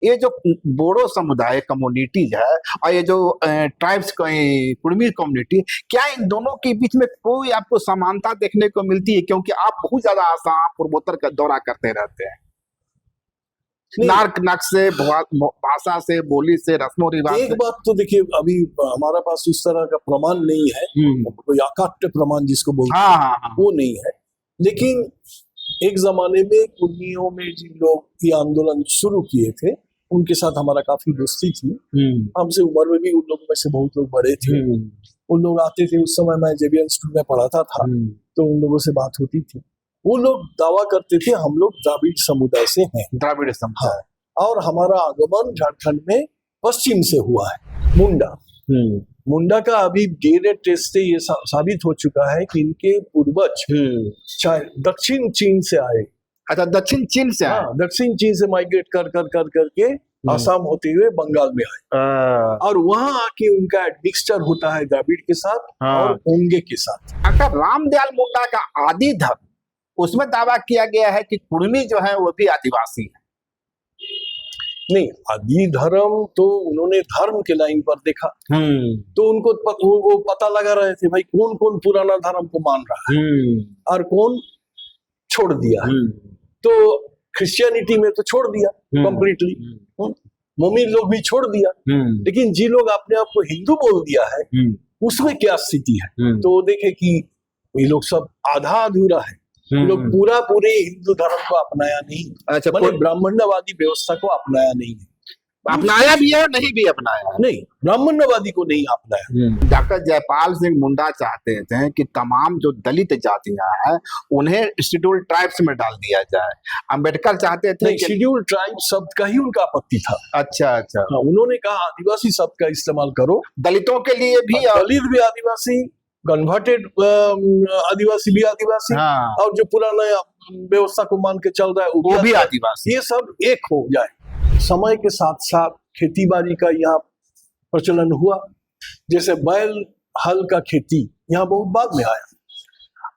ये जो बोडो समुदाय कम्युनिटीज है और ये जो ट्राइब्स कुर्मी कम्युनिटी, क्या इन दोनों के बीच में कोई आपको समानता देखने को मिलती है? क्योंकि आप बहुत ज्यादा आसाम पूर्वोत्तर का दौरा करते रहते हैं, नाक से, भाषा से, बोली से, रस्मों रिवाज एक बात तो देखिए, अभी हमारा पास उस तरह का प्रमाण नहीं है, कोई अकाट्य प्रमाण जिसको बोलते हैं, हाँ। वो नहीं है। लेकिन एक जमाने में कुर्मियों में जिन लोग ये आंदोलन शुरू किए थे, उनके साथ हमारा काफी दोस्ती थी। हमसे उम्र में भी उन लोगों में से बहुत लोग बड़े थे। उन लोग आते थे, उस समय मैं जेबीएन स्कूल में पढ़ाता था, तो उन लोगों से बात होती थी। वो लोग दावा करते थे हम लोग द्राविड़ समुदाय से हैं। द्राविड़ समुदाय। हाँ, और हमारा आगमन झारखंड में पश्चिम से हुआ है। मुंडा का अभी डीएनए टेस्ट से ये साबित हो चुका है कि इनके पूर्वज चाहे दक्षिण चीन से आए। अच्छा, दक्षिण चीन से आए। दक्षिण चीन से माइग्रेट कर करके आसाम होते हुए बंगाल में आए, और वहां आके उनका मिक्सचर होता है द्राविड़ के साथ और ओंगे के साथ। अगर रामदयाल मुंडा का आदि धर्म, उसमें दावा किया गया है कि कुर्मी जो है वो भी आदिवासी है। नहीं, आदि धर्म तो उन्होंने धर्म के लाइन पर देखा, तो उनको वो पता लगा रहे थे भाई कौन कौन पुराना धर्म को मान रहा है और कौन छोड़ दिया है। तो क्रिश्चियनिटी में तो छोड़ दिया कंप्लीटली, मोमिन लोग भी छोड़ दिया, लेकिन जी लोग अपने आप को हिंदू बोल दिया है, उसमें क्या स्थिति है? तो देखे कि ये लोग सब आधा अधूरा है, लोग पूरे हिंदू धर्म को अपनाया नहीं। अच्छा, मतलब ब्राह्मण्यवादी व्यवस्था को अपनाया नहीं है। अपनाया भी है और नहीं भी अपनाया। नहीं, ब्राह्मण्यवादी को नहीं अपनाया। डॉक्टर जयपाल सिंह मुंडा चाहते थे कि तमाम जो दलित जातियां हैं उन्हें शेड्यूल ट्राइब्स में डाल दिया जाए। अंबेडकर चाहते थे कि शेड्यूल ट्राइब शब्द का ही उनका आपत्ति था। अच्छा। उन्होंने कहा आदिवासी शब्द का इस्तेमाल करो, दलितों के लिए भी, दलित भी आदिवासी, कन्वर्टेड आदिवासी भी आदिवासी, और जो पुराना व्यवस्था को मान के चल रहा है वो भी आदिवासी, ये सब एक हो जाए। समय के साथ साथ खेती बाड़ी का यहाँ प्रचलन हुआ। जैसे बैल हल का खेती यहाँ बहुत बाद में आया,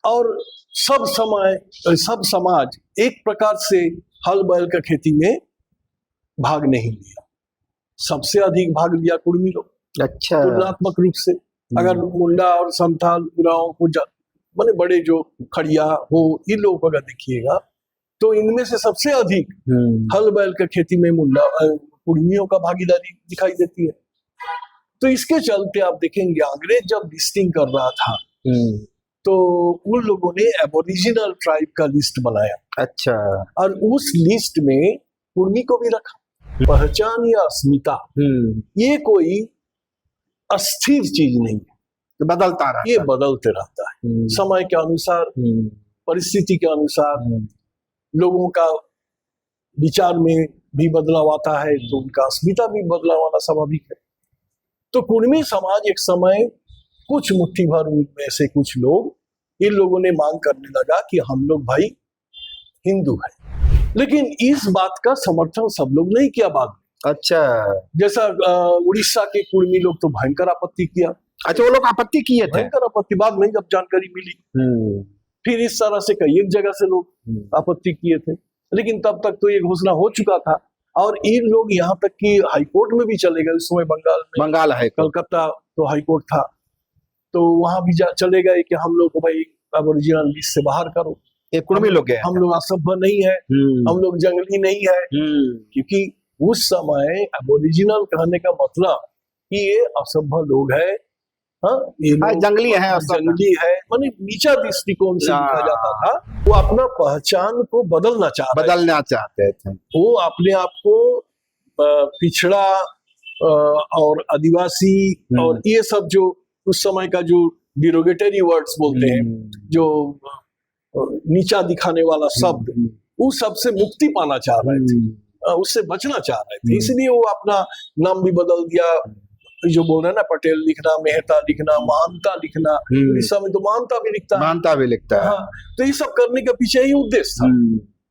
और सब समाज एक प्रकार से हल बैल का खेती में भाग नहीं लिया। सबसे अधिक भाग लिया कुर्मी लोग। अच्छा, तुलनात्मक रूप से अगर मुंडा और संथाल उरांव को माने बड़े जो खड़िया हो, इन लोगों को अगर देखिएगा तो इनमें से सबसे अधिक हल बैल के खेती में मुंडा कुर्मियों का भागीदारी दिखाई देती है। तो इसके चलते आप देखेंगे अंग्रेज जब लिस्टिंग कर रहा था तो उन लोगों ने एबोरिजिनल ट्राइब का लिस्ट बनाया। अच्छा, और उस लिस्ट में कुर्मी को भी रखा। पहचान या अस्मिता ये कोई अस्थिर चीज नहीं है, बदलता रहता है। ये बदलते रहता है समय के अनुसार, परिस्थिति के अनुसार, लोगों का विचार में भी बदलाव आता है, तो उनका अस्मिता भी बदलाव आना स्वाभाविक है। तो कुर्मी समाज एक समय कुछ मुट्ठी भर में से कुछ लोग, इन लोगों ने मांग करने लगा कि हम लोग भाई हिंदू हैं, लेकिन इस बात का समर्थन सब लोग नहीं किया बाद में। अच्छा, जैसा उड़ीसा के कुर्मी लोग तो भयंकर आपत्ति किया। अच्छा, वो लोग आपत्ति किए थे, भयंकर आपत्ति। बाद में जब जानकारी मिली फिर इस तरह से कई एक जगह से लोग आपत्ति किए थे, लेकिन तब तक तो ये घोषणा हो चुका था। और इन लोग यहाँ तक कि हाईकोर्ट में भी चले गए। उस समय बंगाल है, कलकत्ता तो हाईकोर्ट था, तो वहां भी चले गए कि हम लोग को भाई एबोरिजिनल लिस्ट से बाहर करो। कुर्मी लोग हम लोग असभ्य नहीं है, हम लोग जंगली नहीं है, क्योंकि उस समय एबोरिजिनल कहने का मतलब कि ये असभ्य लोग है, जंगली है, माने नीचा दृष्टिकोण से देखा जाता था। वो अपना पहचान को बदलना चाहते थे। वो अपने आप को पिछड़ा और आदिवासी और ये सब जो उस समय का जो डिरोगेटरी वर्ड्स बोलते हैं, जो नीचा दिखाने वाला शब्द, उस सब से मुक्ति पाना चाह रहे थे, उससे बचना चाह रहे थे। इसलिए वो अपना नाम भी बदल दिया। जो बोल रहे हैं ना, पटेल लिखना, मेहता लिखना, महानता लिखना, उड़ीसा में तो महानता भी लिखता है। हाँ, तो ये सब करने का पीछे ही उद्देश्य था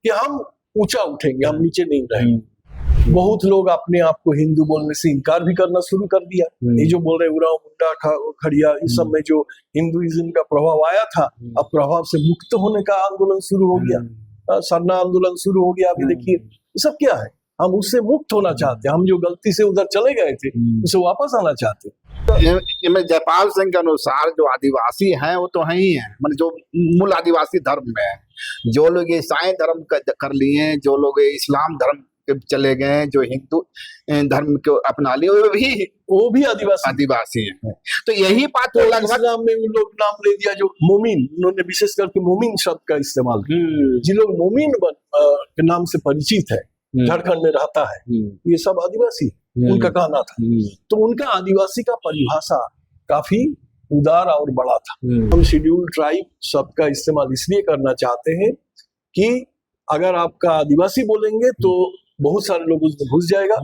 कि हम ऊंचा उठेंगे, हम नीचे नहीं रहेंगे। बहुत लोग अपने आप को हिंदू बोलने से इनकार भी करना शुरू कर दिया। ये जो बोल रहे उरांव, मुंडा, खड़िया, इस सब में जो हिंदुइज्म का प्रभाव आया था, अब प्रभाव से मुक्त होने का आंदोलन शुरू हो गया, सरना आंदोलन शुरू हो गया। अभी देखिए ये सब क्या है, हम उससे मुक्त होना चाहते हैं, हम जो गलती से उधर चले गए थे उसे वापस आना चाहते हैं। में जयपाल सिंह के अनुसार जो आदिवासी हैं वो तो है ही हैं, मतलब जो मूल आदिवासी धर्म में है, जो लोग ईसाई धर्म कर लिए, जो लोग इस्लाम धर्म के चले गए, जो हिंदू धर्म को अपना लिए, वो भी आदिवासी हैं। तो यही बात तो लगभग इस्लाम में उन लोग नाम ले दिया जो मोमिन, उन्होंने विशेष करके मोमिन शब्द का इस्तेमाल किया। जिन लोग मोमिन के नाम से परिचित है, झारखंड में रहता है, ये सब आदिवासी, उनका कहना था। तो उनका आदिवासी का परिभाषा काफी उदार और बड़ा था। हम शेड्यूल ट्राइब शब्द का इस्तेमाल इसलिए करना चाहते हैं कि अगर आपका आदिवासी बोलेंगे तो बहुत सारे लोग उसमें घुस जाएगा,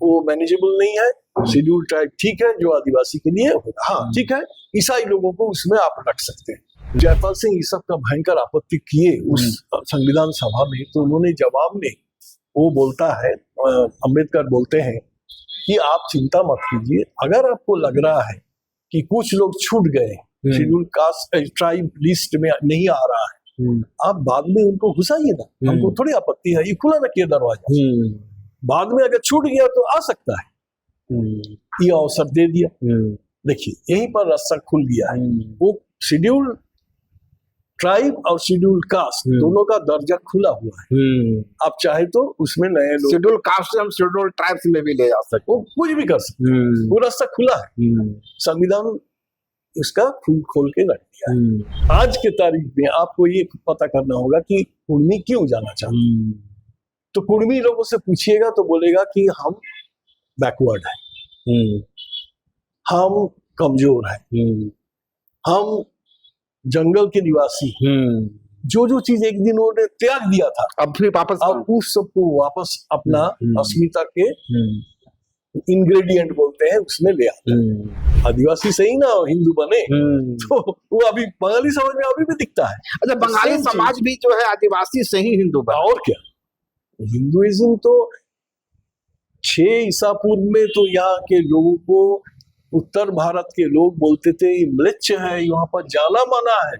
वो मैनेजेबल नहीं है। शेड्यूल ट्राइब ठीक है जो आदिवासी के लिए होगा, हाँ ठीक है, ईसाई लोगों को उसमें आप रख सकते हैं। जयपाल सिंह इस सब का भयंकर आपत्ति किए उस संविधान सभा में, तो उन्होंने जवाब में वो बोलता है, अंबेडकर बोलते हैं कि आप चिंता मत कीजिए, अगर आपको लग रहा है कि कुछ लोग छूट गए, शेड्यूल कास्ट ट्राइब लिस्ट में नहीं आ रहा है, आप बाद में उनको घुसाइए ना, हमको थोड़ी आपत्ति है, ये खुला रखिए दरवाजा, बाद में अगर छूट गया तो आ सकता है, ये अवसर दे दिया। देखिए यहीं पर रास्ता खुल गया है। वो शेड्यूल ट्राइब और शेड्यूल कास्ट दोनों का दर्जा खुला हुआ है, आप चाहे तो उसमें नए लोग शेड्यूल कास्ट से हम शेड्यूल ट्राइब्स में भी ले जा सकते, वो कुछ भी कर सकते, वो रास्ता खुला है, संविधान इसका खोल के रख दिया है। आज के तारीख में आपको ये पता करना होगा कि कुर्मी क्यों जाना चाहते, तो कुर्मी लोगों से पूछिएगा तो बोलेगा कि हम बैकवर्ड है, हम कमजोर है, हम जंगल के निवासी, जो चीज एक दिन उन्होंने त्याग दिया था, अब फिर वापस अब उस सबको वापस अपना अस्मिता के इंग्रेडिएंट बोलते हैं उसमें ले आते हैं। आदिवासी सही ना हिंदू बने तो वो अभी बंगाली समाज में अभी भी दिखता है। अच्छा, बंगाली समाज भी जो है आदिवासी से ही हिंदू बना, और क्या, हिंदुइज्म तो 6 ईसा पूर्व में तो यहाँ के लोगों को उत्तर भारत के लोग बोलते थे म्लेच्छ है, यहाँ पर जाना माना है।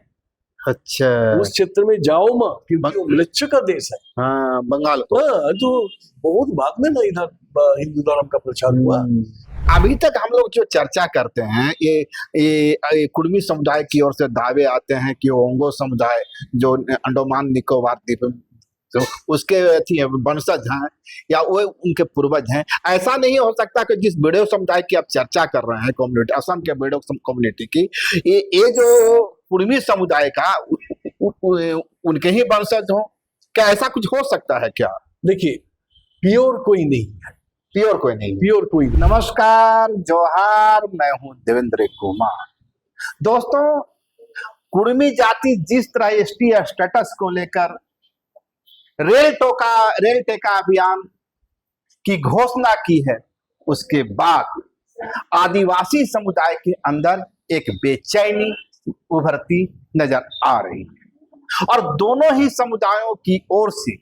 अच्छा, उस क्षेत्र में जाओ मत क्योंकि वो म्लेच्छ का देश है। हाँ, बंगाल को तो बहुत बाद में ना इधर हिंदू धर्म का प्रचार हुआ। अभी तक हम लोग जो चर्चा करते हैं ये कुर्मी समुदाय की ओर से दावे आते हैं कि ओंगो समुदाय जो अंडमान निकोबार द्वीप तो उसके वंशज हैं या वो उनके पूर्वज हैं। ऐसा नहीं हो सकता कि जिस बेड़ो समुदाय की आप चर्चा कर रहे हैं, कम्युनिटी असम के बेड़ो कम्युनिटी की, ये जो कुर्मी समुदाय का उनके ही वंशज हो, क्या ऐसा कुछ हो सकता है क्या? देखिए प्योर कोई नहीं है, प्योर कोई नहीं, प्योर कोई नहीं। नमस्कार, जोहार, मैं हूं देवेंद्र कुमार। दोस्तों, कुर्मी जाति जिस तरह एसटी स्टेटस को लेकर रेल टेका अभियान की घोषणा की है, उसके बाद आदिवासी समुदाय के अंदर एक बेचैनी उभरती नजर आ रही है और दोनों ही समुदायों की ओर से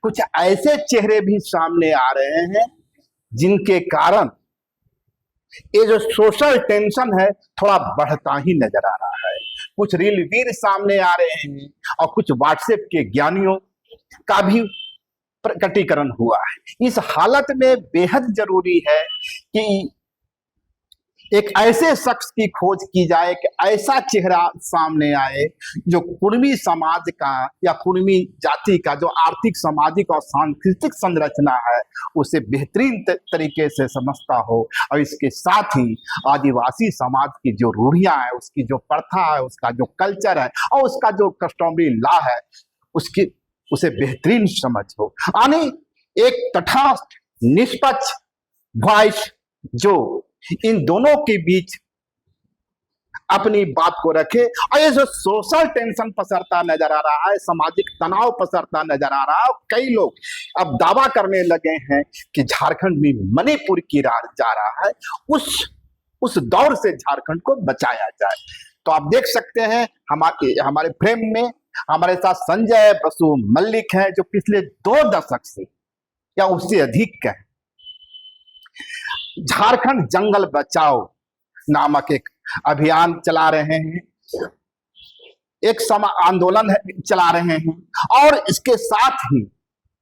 कुछ ऐसे चेहरे भी सामने आ रहे हैं जिनके कारण ये जो सोशल टेंशन है थोड़ा बढ़ता ही नजर आ रहा है। कुछ रीलवीर सामने आ रहे हैं और कुछ व्हाट्सएप के ज्ञानियों का भी प्रकटीकरण हुआ है। इस हालत में बेहद जरूरी है कि एक ऐसे शख्स की खोज की जाए कि ऐसा चेहरा सामने आए जो कुर्मी समाज का या कुर्मी जाति का जो आर्थिक, सामाजिक और सांस्कृतिक संरचना है उसे बेहतरीन तरीके से समझता हो और इसके साथ ही आदिवासी समाज की जो रूढ़ियां है, उसकी जो प्रथा है, उसका जो कल्चर है और उसका जो कस्टमरी लॉ है उसे बेहतरीन समझ हो। यानी एक तटस्थ निष्पक्ष वॉइस जो इन दोनों के बीच अपनी बात को रखे। और ये जो सोशल टेंशन पसरता नजर आ रहा है, सामाजिक तनाव पसरता नजर आ रहा है, कई लोग अब दावा करने लगे हैं कि झारखंड में मणिपुर की राह जा रहा है, उस दौर से झारखंड को बचाया जाए। तो आप देख सकते हैं हमारे फ्रेम में हमारे साथ संजय बसु मल्लिक हैं जो पिछले 2 दशक से या उससे अधिक के झारखंड जंगल बचाओ नामक एक अभियान चला रहे हैं, एक आंदोलन चला रहे हैं और इसके साथ ही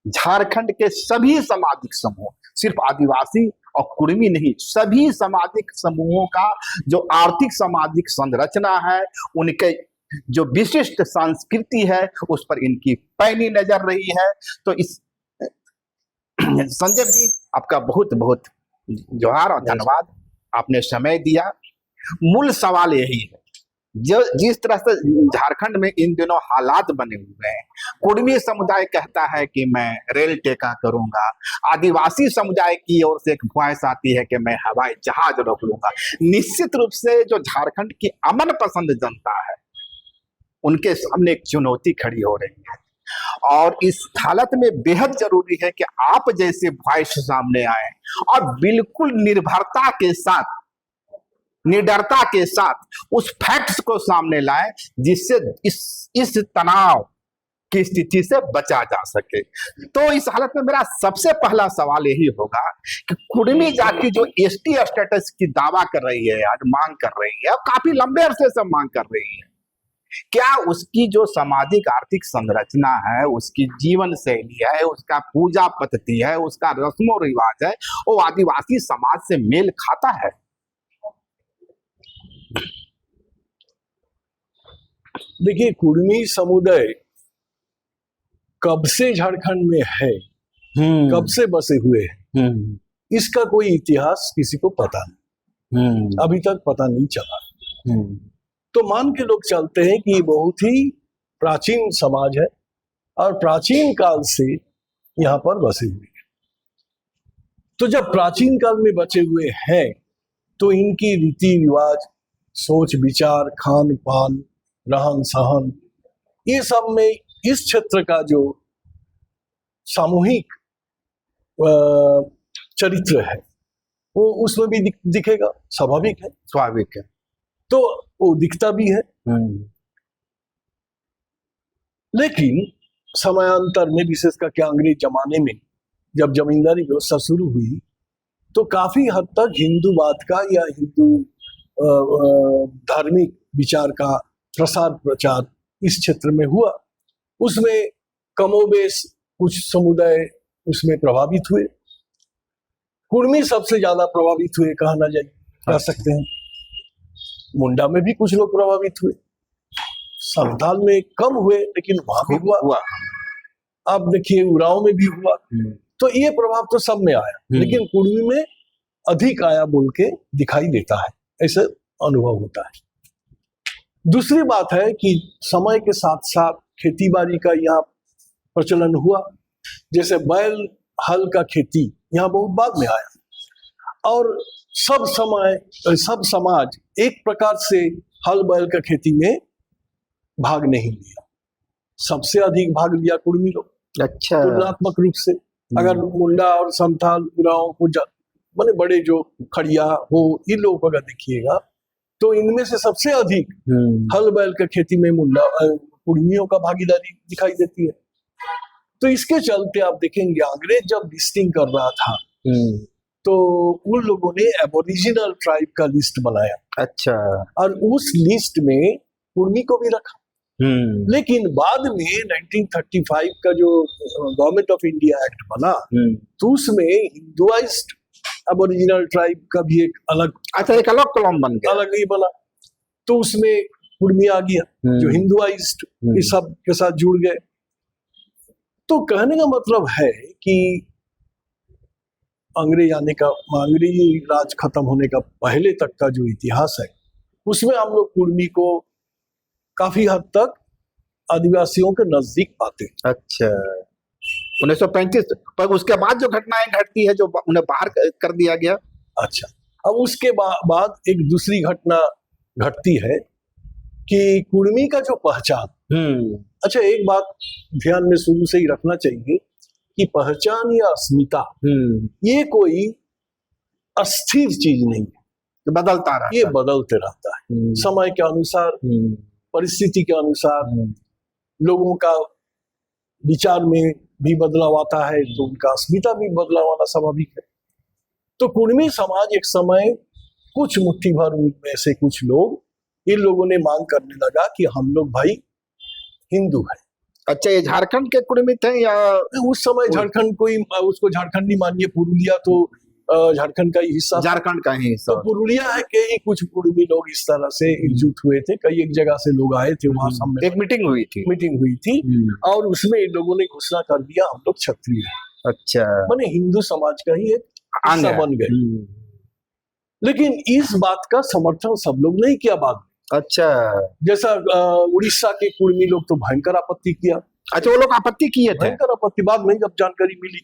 झारखंड के सभी सामाजिक समूह, सिर्फ आदिवासी और कुर्मी नहीं, सभी सामाजिक समूहों का जो आर्थिक सामाजिक संरचना है, उनके जो विशिष्ट संस्कृति है, उस पर इनकी पैनी नजर रही है। तो इस संजय जी, आपका बहुत बहुत जोहार और धन्यवाद, आपने समय दिया। मूल सवाल यही है, जो जिस तरह से झारखंड में इन दिनों हालात बने हुए हैं, कुर्मी समुदाय कहता है कि मैं रेल टेका करूंगा, आदिवासी समुदाय की ओर से एक ख्वाहिश आती है कि मैं हवाई जहाज रोक लूंगा। निश्चित रूप से जो झारखंड की अमन पसंद जनता है, उनके सामने एक चुनौती खड़ी हो रही है, और इस हालत में बेहद जरूरी है कि आप जैसे वॉइस सामने आए और बिल्कुल निर्भरता के साथ, निडरता के साथ उस फैक्ट्स को सामने लाएं, जिससे इस तनाव की स्थिति से बचा जा सके। तो इस हालत में मेरा सबसे पहला सवाल यही होगा कि कुर्मी जाति जो एसटी स्टेटस की दावा कर रही है, आज मांग कर रही है, और काफी लंबे अरसे से मांग कर रही है, क्या उसकी जो सामाजिक आर्थिक संरचना है, उसकी जीवन शैली है, उसका पूजा पद्धति है, उसका रस्मों रिवाज है, वो आदिवासी समाज से मेल खाता है? देखिए, कुर्मी समुदाय कब से झारखंड में है, कब से बसे हुए हैं, इसका कोई इतिहास किसी को पता नहीं, अभी तक पता नहीं चला। तो मान के लोग चलते हैं कि ये बहुत ही प्राचीन समाज है और प्राचीन काल से यहाँ पर बसे हुए हैं। तो जब प्राचीन काल में बचे हुए हैं, तो इनकी रीति रिवाज, सोच विचार, खान पान, रहन सहन, ये सब में इस क्षेत्र का जो सामूहिक चरित्र है, वो उसमें भी दिखेगा, स्वाभाविक है। स्वाभाविक है, तो वो दिखता भी है। लेकिन समयांतर में, विशेषकर क्या अंग्रेज जमाने में जब जमींदारी व्यवस्था शुरू हुई, तो काफी हद तक हिंदूवाद का या हिंदू धार्मिक विचार का प्रसार प्रचार इस क्षेत्र में हुआ। उसमें कमोबेश कुछ समुदाय उसमें प्रभावित हुए। कुर्मी सबसे ज्यादा प्रभावित हुए कहना जाए, कह सकते हैं। मुंडा में भी कुछ लोग प्रभावित हुए, संथाल में कम हुए, लेकिन वहां भी हुआ। अब देखिए, उरांव में भी हुआ। तो ये प्रभाव तो सब में आया, लेकिन कुर्मी में अधिक आया बोल के दिखाई देता है, ऐसे अनुभव होता है। दूसरी बात है कि समय के साथ साथ खेती बाड़ी का यहाँ प्रचलन हुआ। जैसे बैल हल का खेती यहाँ बहुत बाद में आया, और सब समाज एक प्रकार से हल बैल का खेती में भाग नहीं लिया। सबसे अधिक भाग लिया कुर्मी लोग। अच्छा, तुलनात्मक रूप से अगर मुंडा और संथाल उरांव को माने बड़े जो खड़िया हो, इन लोगों को अगर देखिएगा, तो इनमें से सबसे अधिक हल बैल का खेती में मुंडा कुर्मियों का भागीदारी दिखाई देती है। तो इसके चलते आप देखेंगे, अंग्रेज जब लिस्टिंग कर रहा था, तो उन लोगों ने एबोरिजिनल ट्राइब का लिस्ट बनाया। अच्छा, और उस लिस्ट में कुर्मी को भी रखा। लेकिन बाद में 1935 का जो गवर्नमेंट ऑफ इंडिया एक्ट बना, तो उसमें हिंदुआइज्ड एबोरिजिनल ट्राइब का भी एक अलग, अच्छा, एक अलग कॉलम बन गया, अलग ही बना। तो उसमें कुर्मी आ गया, जो हिंदुआइज्ड इस सब के साथ जुड़ गए। तो कहने का मतलब है कि अंग्रेजी राज खत्म होने का पहले तक का जो इतिहास है, उसमें हम लोग कुर्मी को काफी हद तक आदिवासियों के नजदीक पाते हैं। अच्छा, 1935, पर उसके बाद जो घटनाएं घटती है, जो उन्हें बाहर कर दिया गया। अच्छा, अब उसके बाद एक दूसरी घटना घटती है कि कुर्मी का जो पहचान। अच्छा, एक बात ध्यान में शुरू से ही रखना चाहिए कि पहचान या अस्मिता ये कोई अस्थिर चीज नहीं है, बदलता रहता है। ये बदलते रहता है समय के अनुसार, परिस्थिति के अनुसार, लोगों का विचार में भी बदलाव आता है, तो उनका अस्मिता भी बदलाव आना स्वाभाविक है। तो कुर्मी समाज एक समय कुछ मुट्ठी भर में से कुछ लोग, इन लोगों ने मांग करने लगा कि हम लोग भाई हिंदू हैं, अच्छा, ये झारखंड के कुर्मी थे या उस समय झारखंड कोई उसको झारखंड नहीं मानिए, पुरुलिया तो झारखंड का ही हिस्सा था। झारखंड का ही तो हिस्सा? पुरुलिया है के ही कुछ कुर्मी लोग इस तरह से एकजुट हुए थे, कई एक जगह से लोग आए थे, वहां सामने एक मीटिंग हुई थी। मीटिंग हुई थी और उसमें इन लोगों ने घोषणा कर दिया हम लोग क्षत्रिय हैं। अच्छा, माने हिंदू समाज का ही एक अंग हिस्सा है। बन गए। लेकिन इस बात का समर्थन सब लोग नहीं किया बाद में। अच्छा जैसा उड़ीसा के कुर्मी लोग तो भयंकर आपत्ति किया, अच्छा, वो लोग आपत्ति किए थे। भयंकर आपत्ति, बाद में जब जानकारी मिली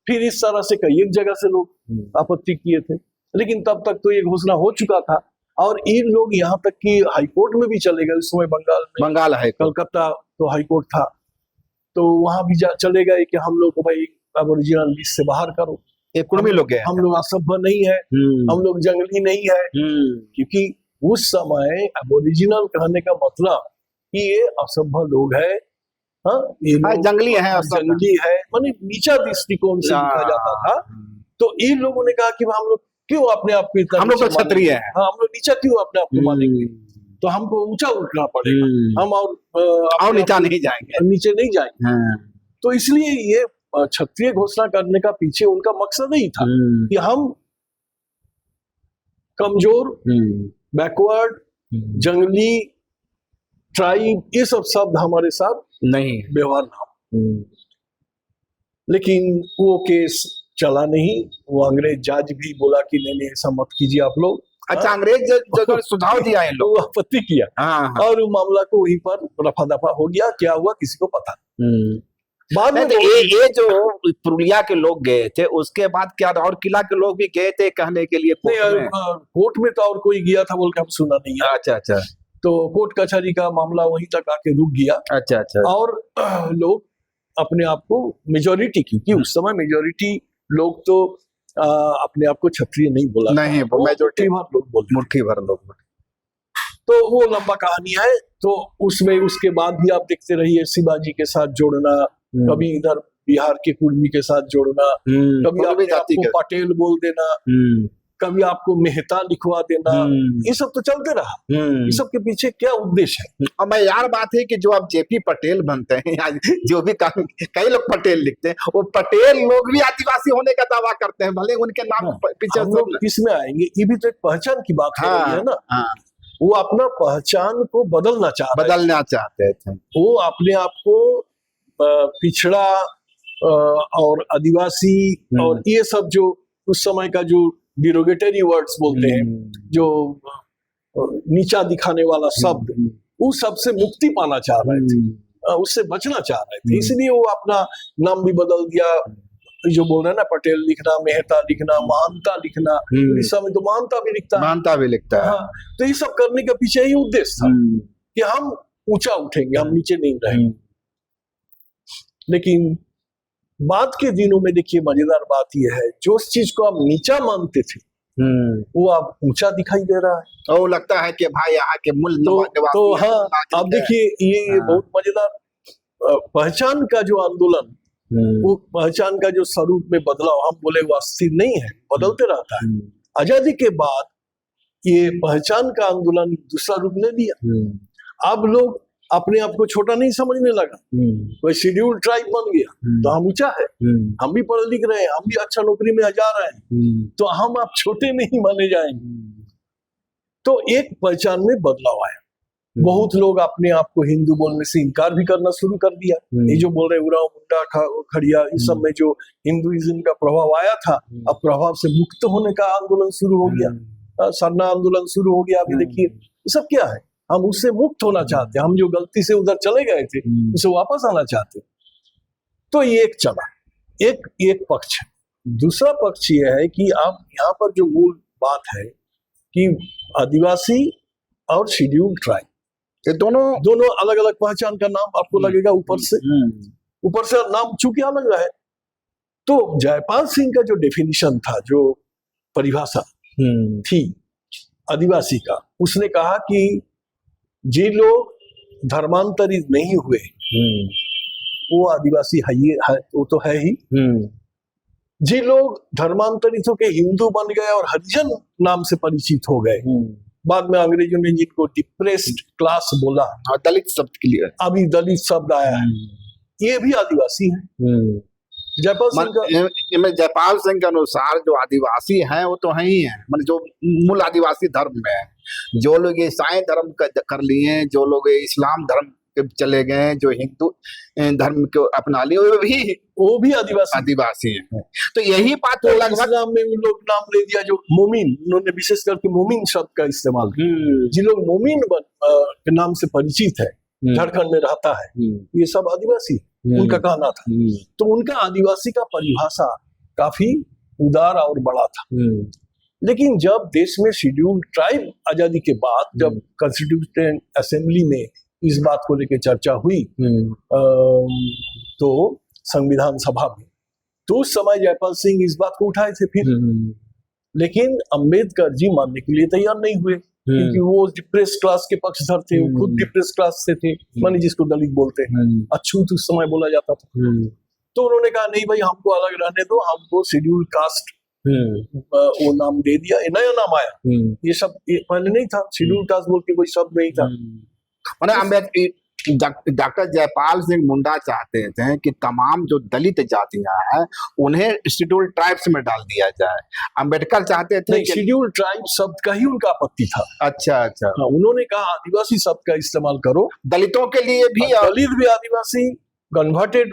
फिर इस तरह से कई एक जगह से लोग आपत्ति किए थे। लेकिन तब तक तो ये घोषणा हो चुका था और ये लोग यहाँ तक कि हाईकोर्ट में भी चले गए। उस समय बंगाल में, बंगाल है, कलकत्ता तो हाईकोर्ट था, तो वहां भी चले गए कि हम लोग को भाई एबोरिजिनल लिस्ट से बाहर करो, ये कुर्मी लोग गए। हम लोग असभ्य नहीं है, हम लोग जंगली नहीं है। क्योंकि उस समय एबोरिजिनल कहने का मतलब कि ये असभ्य लोग है, हाँ, ये लोग जंगली है, जंगली है, माने नीचा दृष्टिकोण से देखा जाता था। तो इन लोगों ने कहा कि हम लोग क्यों अपने आप को इतना, हम लोग तो क्षत्रिय हैं, हाँ, हम लोग नीचा क्यों अपने आप को मानेंगे, तो हमको ऊंचा उठना पड़ेगा, हम और नीचा नहीं जाएंगे, नीचे नहीं जाएंगे। तो इसलिए ये क्षत्रिय घोषणा करने का पीछे उनका मकसद ही था कि हम कमजोर, बैकवर्ड, जंगली, ट्राइब, ये सब शब्द हमारे साथ नहीं व्यवहार ना हो। लेकिन वो केस चला नहीं, वो अंग्रेज जज भी बोला कि नहीं नहीं ऐसा मत कीजिए आप लोग। अच्छा, अंग्रेज जो सुझाव दिया है लोग, आपत्ति किया और वो मामला को वहीं पर रफा दफा हो गया। क्या हुआ किसी को पता नहीं। बाद में ये जो पुरुलिया के लोग गए थे, उसके बाद क्या और किला के लोग भी गए थे कहने के लिए कोर्ट में तो और कोई गया था बोल के हम सुना नहीं है। अच्छा अच्छा, तो कोर्ट कचहरी का मामला वहीं तक आके रुक गया। अच्छा अच्छा, और लोग अपने आप को मेजोरिटी, क्योंकि उस समय मेजोरिटी लोग तो अपने आप को क्षत्रिय नहीं बोला, नहीं, मेजोरिटी भर लोग बोलते, मुट्ठी भर लोग। तो वो लंबा कहानी है। तो उसमें उसके बाद भी आप देखते रहिए शिवाजी के साथ जोड़ना, कभी इधर बिहार के कुर्मी के साथ जोड़ना, कभी आपको पटेल बोल देना, कभी आपको मेहता लिखवा देना, ये सब तो चलते रहा। ये सब के पीछे क्या उद्देश्य है? और मैं यार बात है कि जो आप जेपी पटेल बनते हैं, जो भी कई लोग पटेल लिखते हैं, वो पटेल लोग भी आदिवासी होने का दावा करते हैं, भले उनके नाम पीछे। हम लोग इसमें आएंगे, ये भी तो एक पहचान की बात हो रही है ना। वो अपना पहचान को बदलना चाहते थे। वो अपने आप को पिछड़ा और आदिवासी और ये सब जो उस समय का जो डिरोगेटरी वर्ड्स बोलते हैं, जो नीचा दिखाने वाला शब्द, उस सब से मुक्ति पाना चाह रहे थे, उससे बचना चाह रहे थे। इसलिए वो अपना नाम भी बदल दिया। जो बोल रहे हैं ना, पटेल लिखना, मेहता लिखना, महानता लिखना, उड़ीसा में तो महानता भी लिखता है। हाँ, तो ये सब करने के पीछे ही उद्देश्य था कि हम ऊंचा उठेंगे, हम नीचे नहीं रहेंगे। लेकिन बाद के दिनों में देखिए मजेदार बात यह है, जो उस चीज को आप नीचा मानते थे वो आप ऊंचा दिखाई दे रहा है। और लगता है कि भाई यहाँ के मूल तो हाँ, अब देखिए ये बहुत मजेदार पहचान का जो आंदोलन, वो पहचान का जो स्वरूप में बदलाव, हम बोले वो अस्थिर नहीं है, बदलते रहता है। आजादी के बाद ये पहचान का आंदोलन दूसरा रूप ले लिया। अब लोग अपने आप को छोटा नहीं समझने लगा, कोई शेड्यूल ट्राइब बन गया तो हम ऊंचा है, हम भी पढ़ लिख रहे हैं, हम भी अच्छा नौकरी में जा रहे हैं, तो हम आप छोटे नहीं माने जाएंगे। तो एक पहचान में बदलाव आया। बहुत लोग अपने आप को हिंदू बोलने से इनकार भी करना शुरू कर दिया। ये जो बोल रहे उराव, मुंडा, खड़िया, इस सब में जो हिंदुइज्म का प्रभाव आया था, अब प्रभाव से मुक्त होने का आंदोलन शुरू हो गया, सरना आंदोलन शुरू हो गया। अभी देखिए ये सब क्या है, हम उससे मुक्त होना चाहते हैं, हम जो गलती से उधर चले गए थे उसे वापस आना चाहते हैं। तो ये एक चला, एक पक्ष है। दूसरा पक्ष ये है कि आप यहाँ पर जो मूल बात है कि आदिवासी और शेड्यूल ट्राइब, ये दोनों अलग अलग पहचान का नाम आपको लगेगा ऊपर से नाम चूंकि अलग है। तो जयपाल सिंह का जो डेफिनेशन था, जो परिभाषा थी आदिवासी का, उसने कहा कि जे लोग धर्मांतरित नहीं हुए वो आदिवासी है, वो तो है ही। जे लोग धर्मांतरित होकर हिंदू बन गए और हरिजन नाम से परिचित हो गए, बाद में अंग्रेजों ने जिनको डिप्रेस्ड क्लास बोला, और दलित शब्द के लिए अभी दलित शब्द आया है, ये भी आदिवासी है। जयपाल सिंह का जयपाल सिंह के अनुसार जो आदिवासी हैं वो तो है ही है, मतलब जो मूल आदिवासी धर्म में है, जो लोग ईसाई धर्म कर लिए, जो लोग इस्लाम धर्म के चले गए, जो हिंदू धर्म को अपना लिए, वो भी आदिवासी हैं। तो यही बात तो लगभग इस्लाम में उन लोग नाम ले दिया जो मोमिन, उन्होंने विशेष करके मोमिन शब्द का इस्तेमाल किया। जिन लोग मोमिन के नाम से परिचित है, झारखंड में रहता है, ये सब आदिवासी, उनका कहना था। तो उनका आदिवासी का परिभाषा काफी उदार और बड़ा था। लेकिन जब देश में शेड्यूल्ड ट्राइब आजादी के बाद जब कॉन्स्टिट्यूएंट असेंबली में इस बात को लेकर चर्चा हुई तो संविधान सभा में, तो उस समय जयपाल सिंह इस बात को उठाए थे फिर, लेकिन अंबेडकर जी मानने के लिए तैयार नहीं हुए, क्योंकि वो डिप्रेस क्लास के पक्षधर थे, वो खुद डिप्रेस क्लास से थे, माने जिसको दलित बोलते हैं, अछूत उस समय बोला जाता था। तो उन्होंने कहा नहीं भाई, हमको अलग रहने दो, हमको शेड्यूल्ड कास्ट वो नाम दे दिया, नया नाम आया। ये सब पहले नहीं था, शेड्यूल्ड कास्ट बोल के कोई शब्द नहीं था। डॉक्टर जयपाल सिंह मुंडा चाहते थे कि तमाम जो दलित जातियां हैं उन्हें शेड्यूल्ड ट्राइब्स में डाल दिया जाए। अंबेडकर चाहते थे कि शेड्यूल्ड ट्राइब शब्द का ही उनका आपत्ति था। अच्छा, उन्होंने कहा आदिवासी शब्द का इस्तेमाल करो, दलितों के लिए भी, दलित भी आदिवासी, कन्वर्टेड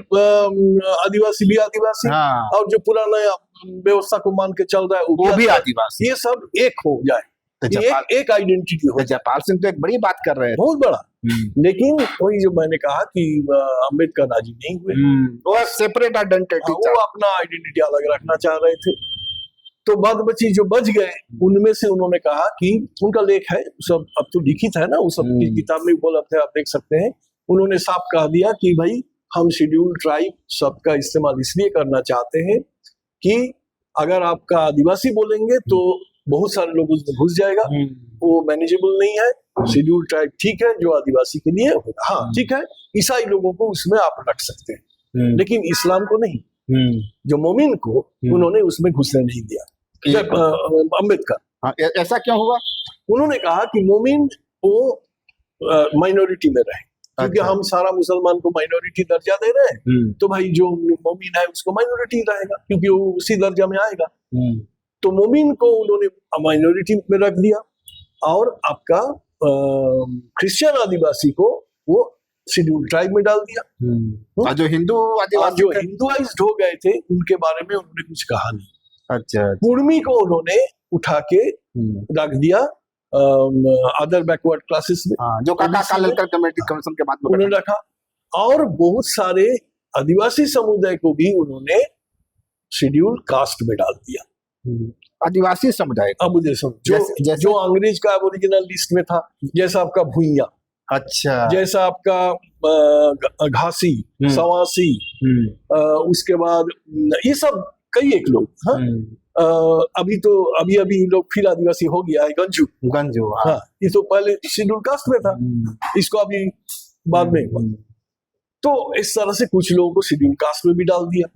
आदिवासी भी आदिवासी, और जो पुराना व्यवस्था को मान के चल रहा है वो भी आदिवासी, ये सब एक हो जाए, एक आइडेंटिटी हो। जयपाल सिंह तो एक बड़ी बात कर रहे हैं, बहुत बड़ा। लेकिन वही जो मैंने कहा कि अंबेडकर राजी नहीं हुए, वो सेपरेट आइडेंटिटी, वो अपना आइडेंटिटी अलग रखना चाह रहे थे। तो बाद बची जो बच गए उनमें से उन्होंने कहा कि उनका लेख है सब, अब तो लिखित है ना, वो सब किताब में उपलब्ध है, आप देख सकते हैं। उन्होंने साफ कह दिया कि भाई हम शेड्यूल्ड ट्राइब शब्द का इस्तेमाल इसलिए करना चाहते हैं कि अगर आपका आदिवासी बोलेंगे तो बहुत सारे लोग उसमें घुस जाएगा, वो मैनेजेबल नहीं है। शेड्यूल्ड ट्राइब ठीक है जो आदिवासी के लिए, हाँ ठीक है, ईसाई लोगों को उसमें आप रख सकते हैं, लेकिन इस्लाम को नहीं, जो मोमिन को उन्होंने उसमें घुसने नहीं दिया। अंबेडकर ऐसा क्यों हुआ? उन्होंने कहा कि मोमिन वो माइनॉरिटी में रहे, क्योंकि हम सारा मुसलमान को माइनॉरिटी दर्जा दे रहे हैं, तो भाई जो मोमिन है उसको माइनॉरिटी रहेगा, क्योंकि वो उसी दर्जा में आएगा। तो मोमिन को उन्होंने माइनॉरिटी में रख दिया, और आपका क्रिश्चियन आदिवासी को वो शेड्यूल्ड ट्राइब में डाल दिया। जो हिंदू आदिवासी जो हिंदुआइज्ड हो गए थे उनके बारे में उन्होंने कुछ कहा नहीं। अच्छा, कुर्मी को उन्होंने उठा के रख दिया अदर बैकवर्ड क्लासेस में, जो काका कालेलकर कमेटी कमीशन के बाद उन्होंने रखा, और बहुत सारे आदिवासी समुदाय को भी उन्होंने शेड्यूल्ड कास्ट में डाल दिया। आदिवासी समुदाय अब जो अंग्रेज का ओरिजिनल लिस्ट में था, जैसा आपका भुइया, अच्छा, जैसा आपका घासी, सवासी, उसके बाद ये सब कई एक लोग, हाँ, अभी लोग फिर आदिवासी हो गया है, गंजू, हाँ, ये तो पहले शेड्यूल्ड कास्ट में था, इसको अभी बाद में। तो इस तरह से कुछ लोगों को शेड्यूल्ड कास्ट में भी डाल दिया।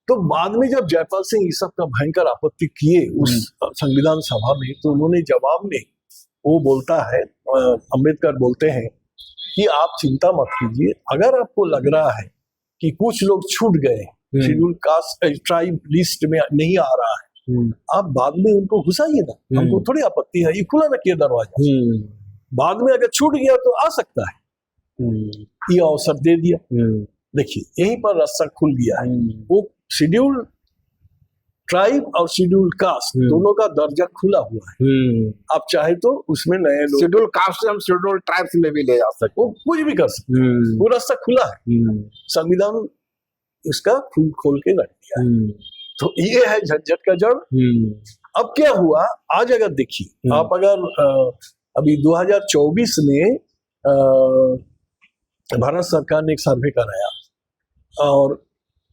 तो बाद में जब जयपाल सिंह इस सब का भयंकर आपत्ति किए उस संविधान सभा में, तो उन्होंने जवाब में वो बोलता है, अंबेडकर बोलते हैं कि आप चिंता मत कीजिए, अगर आपको लग रहा है कि कुछ लोग छूट गए, शेड्यूल्ड कास्ट ट्राइब लिस्ट में नहीं आ रहा है, आप बाद में उनको घुसाइए ना, हमको थोड़ी आपत्ति है, ये खुला रखिए दरवाजा, बाद में अगर छूट गया तो आ सकता है, ये अवसर दे दिया। देखिए यहीं पर रास्ता खुल गया है। वो शेड्यूल्ड ट्राइब और शेड्यूल्ड कास्ट दोनों का दर्जा खुला हुआ है, आप चाहे तो उसमें नए लोग शेड्यूल्ड कास्ट से हम शेड्यूल्ड ट्राइब्स में भी ले जा सकते, वो कुछ भी कर सकते, वो रास्ता खुला है, संविधान उसका खोल के रख दिया है। तो ये है झंझट का जड़। अब क्या हुआ, आज अगर देखिए आप, अगर अभी 2024 में भारत सरकार ने एक सर्वे कराया और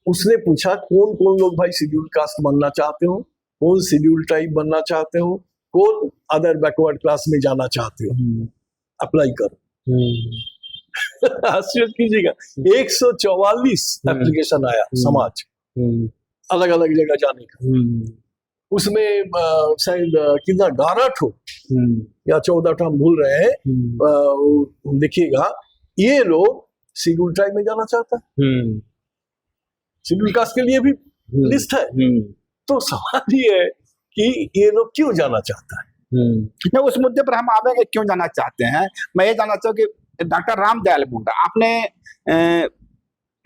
उसने पूछा कौन कौन लोग भाई शेड्यूल्ड कास्ट बनना चाहते हो, कौन शेड्यूल्ड ट्राइब बनना चाहते हो, कौन अदर बैकवर्ड क्लास में जाना चाहते हो, अप्लाई करो। आश्चर्य कीजिएगा, 144 एप्लीकेशन आया समाज, अलग अलग जगह जाने का। उसमें शायद कितना 12 ठो या 14 ठो हम भूल रहे हैं, देखिएगा ये लोग शेड्यूल ट्राइब में जाना चाहता है, शेड्यूल कास्ट के लिए भी लिस्ट है। तो सवाल ये है कि ये लोग क्यों जाना चाहता है। नहीं, उस मुद्दे पर हम आवेंगे क्यों जाना चाहते हैं। मैं ये जानना चाहूँ कि डॉक्टर रामदयाल मुंडा, आपने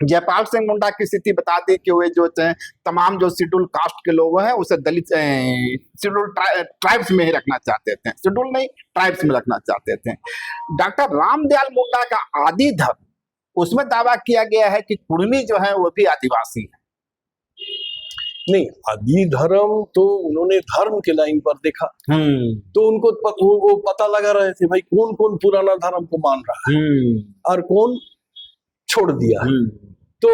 जयपाल सिंह मुंडा की स्थिति बता दी कि वे जो तमाम जो शेड्यूल कास्ट के लोग हैं उसे दलित शेड्यूल ट्राइब्स में ही रखना चाहते थे, शेड्यूल नहीं ट्राइब्स में रखना चाहते थे। डॉक्टर रामदयाल मुंडा का आदि धर्म, उसमें दावा किया गया है कि कुर्मी जो है वो भी आदिवासी है। नहीं, आदि धर्म तो उन्होंने धर्म के लाइन पर देखा, तो उनको वो पता लगा रहे थे भाई कौन कौन पुराना धर्म को मान रहा है और कौन छोड़ दिया है। तो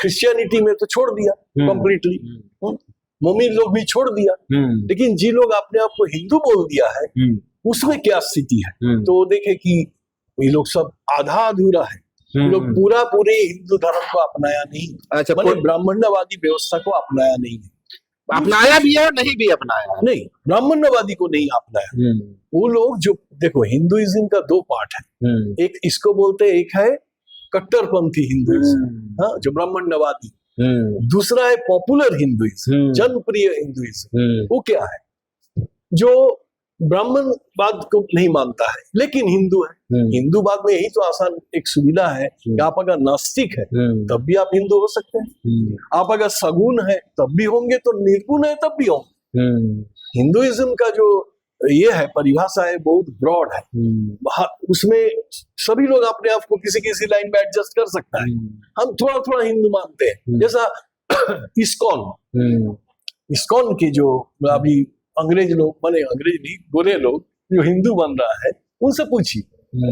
क्रिश्चियनिटी में तो छोड़ दिया कंप्लीटली, मोमिन लोग भी छोड़ दिया, लेकिन जिन लोग अपने आप को हिंदू बोल दिया है उसमें क्या स्थिति है। तो देखे कि ये लोग सब आधा अधूरा है, लोग पूरे हिंदू धर्म को अपनाया नहीं, अच्छा, मतलब ब्राह्मण्यवादी व्यवस्था को अपनाया नहीं है। अपनाया भी है और नहीं भी अपनाया, नहीं ब्राह्मण्यवादी को नहीं अपनाया। वो लोग जो देखो हिंदुइज्म का 2 पार्ट है, एक इसको बोलते हैं, एक है कट्टरपंथी हिंदुइज्म, हाँ, जो ब्राह्मण्यवादी, दूसरा है पॉपुलर हिंदुइज्म, जनप्रिय हिंदुइज्म। वो क्या है, जो ब्राह्मणवाद को नहीं मानता है लेकिन हिंदू है। हिंदूवाद में यही तो आसान एक सुविधा है कि आप अगर नास्तिक है तब भी आप हिंदू हो सकते हैं, आप अगर सगुन है तब भी होंगे, तो निर्गुण है तब भी होंगे। हिंदुइज्म का जो ये है परिभाषा है बहुत ब्रॉड है, उसमें सभी लोग अपने आप को किसी किसी लाइन में एडजस्ट कर सकता है। हम थोड़ा थोड़ा हिंदू मानते हैं, जैसा इस्कॉन के जो अभी अंग्रेज लोग, माने अंग्रेज नहीं गोरे लोग जो हिंदू बन रहा है, उनसे पूछिए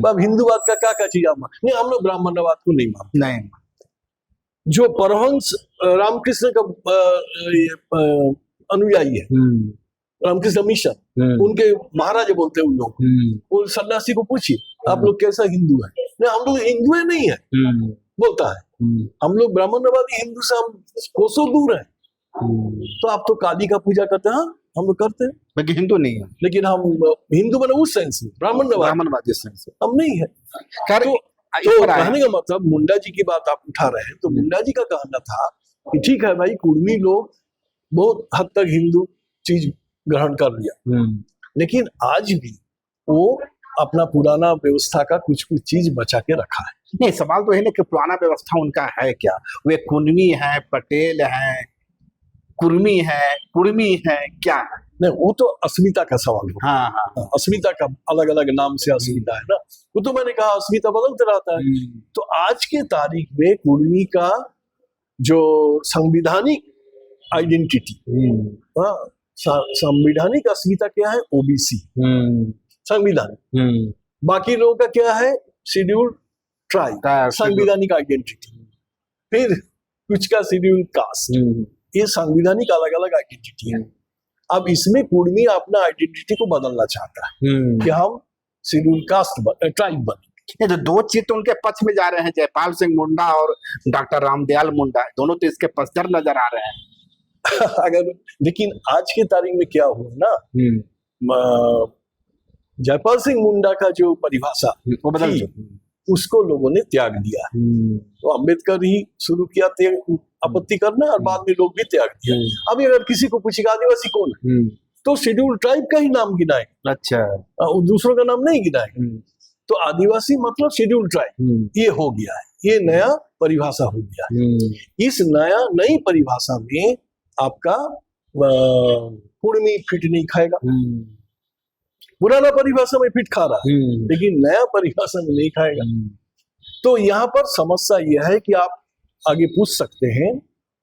अब हिंदूवाद का क्या क्या चीज आप नहीं, हम लोग ब्राह्मणवाद को नहीं मानते। नहीं, जो परमहंस रामकृष्ण का अनुयायी है, रामकृष्ण मिशन, उनके महाराज बोलते हैं उन लोग, उन सन्यासी को पूछिए आप लोग कैसा हिंदू है, नहीं हम लोग हिंदू है नहीं है, बोलता है हम लोग ब्राह्मणवादी हिंदू से हम कोसों दूर है। तो आप तो काली का पूजा करते हैं, हम लोग करते हैं, लेकिन हिंदू नहीं है, लेकिन हम हिंदू बने उस सेंस में, ब्राह्मणवादी सेंस से हम नहीं है। तो कहने का मतलब मुंडा जी की बात आप उठा रहे हैं, तो मुंडा जी का कहना था कि ठीक है भाई कुर्मी लोग बहुत हद तक हिंदू चीज ग्रहण कर लिया, लेकिन आज भी वो अपना पुराना व्यवस्था का कुछ कुछ चीज बचा के रखा है। नहीं, सवाल तो है ना कि पुराना व्यवस्था उनका है क्या, वे कुर्मी है, पटेल है, कुर्मी है, कुर्मी है, क्या है? नहीं, वो तो अस्मिता का सवाल है। हाँ, हाँ, अस्मिता का अलग अलग नाम से अस्मिता है ना, वो तो मैंने कहा अस्मिता बदलते रहता है। तो आज के तारीख में कुर्मी का जो संविधानिक आइडेंटिटी, संविधानिक अस्मिता क्या है, ओबीसी संविधान, बाकी लोगों का क्या है, शेड्यूल ट्राइब संविधानिक आइडेंटिटी, फिर कुछ का शेड्यूल कास्ट, ये संविधानिक अलग अलग आइडेंटिटी है। अब इसमें कुर्मी अपना आइडेंटिटी को बदलना चाहता है कि हम शेड्यूल कास्ट ट्राइब बने। ये तो 2 चीज तो उनके पक्ष में जा रहे हैं, जयपाल सिंह मुंडा और डॉक्टर रामदयाल मुंडा, दोनों तो इसके पक्षधर नजर आ रहे हैं। अगर लेकिन आज की तारीख में क्या हुआ ना, जयपाल सिंह मुंडा का जो परिभाषा वो बदल उसको लोगों ने त्याग दिया। तो अम्बेडकर ही शुरू किया आपत्ति करना और बाद में लोग भी त्याग दिया। अभी अगर किसी को पूछेगा आदिवासी कौन है, तो शेड्यूल ट्राइब का ही नाम गिनाएगा, अच्छा, दूसरों का नाम नहीं गिनाएगा। तो आदिवासी मतलब शेड्यूल ट्राइब, ये हो गया है, ये नया परिभाषा हो गया है। इस नई परिभाषा में आपका कुर्मी फिट नहीं खाएगा, पुराना परिभाषा में फिट खा रहा है लेकिन नया परिभाषा में नहीं खाएगा। तो यहाँ पर समस्या यह है कि आप आगे पूछ सकते हैं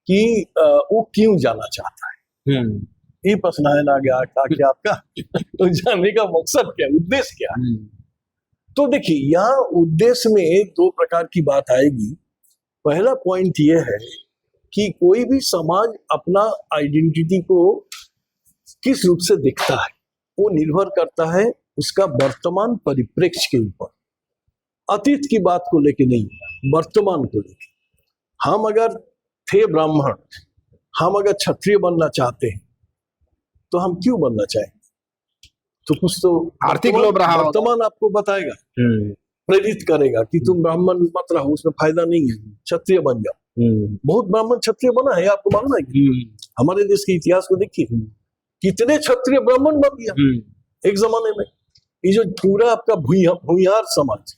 कि वो क्यों जाना चाहता है, ये प्रश्न है ना आगे आके आपका तो जानने का मकसद क्या, उद्देश्य क्या है। तो देखिए यहाँ उद्देश्य में 2 प्रकार की बात आएगी। पहला पॉइंट ये है कि कोई भी समाज अपना आइडेंटिटी को किस रूप से देखता है वो निर्भर करता है उसका वर्तमान परिप्रेक्ष्य के ऊपर, अतीत की बात को लेके नहीं, वर्तमान को लेके। हम अगर थे ब्राह्मण, हम अगर क्षत्रिय बनना चाहते हैं तो हम क्यों बनना चाहेंगे? तो कुछ तो आर्थिक लोभ रहा होगा। वर्तमान आपको बताएगा, प्रेरित करेगा कि तुम ब्राह्मण मत रहो, उसमें फायदा नहीं है, क्षत्रिय बन जाओ। बहुत ब्राह्मण क्षत्रिय बना है, आपको मालूम है कि हमारे देश के इतिहास को देखिए, कितने क्षत्रिय ब्राह्मण बन गया एक जमाने में। ये जो पूरा आपका भूमिहार समाज,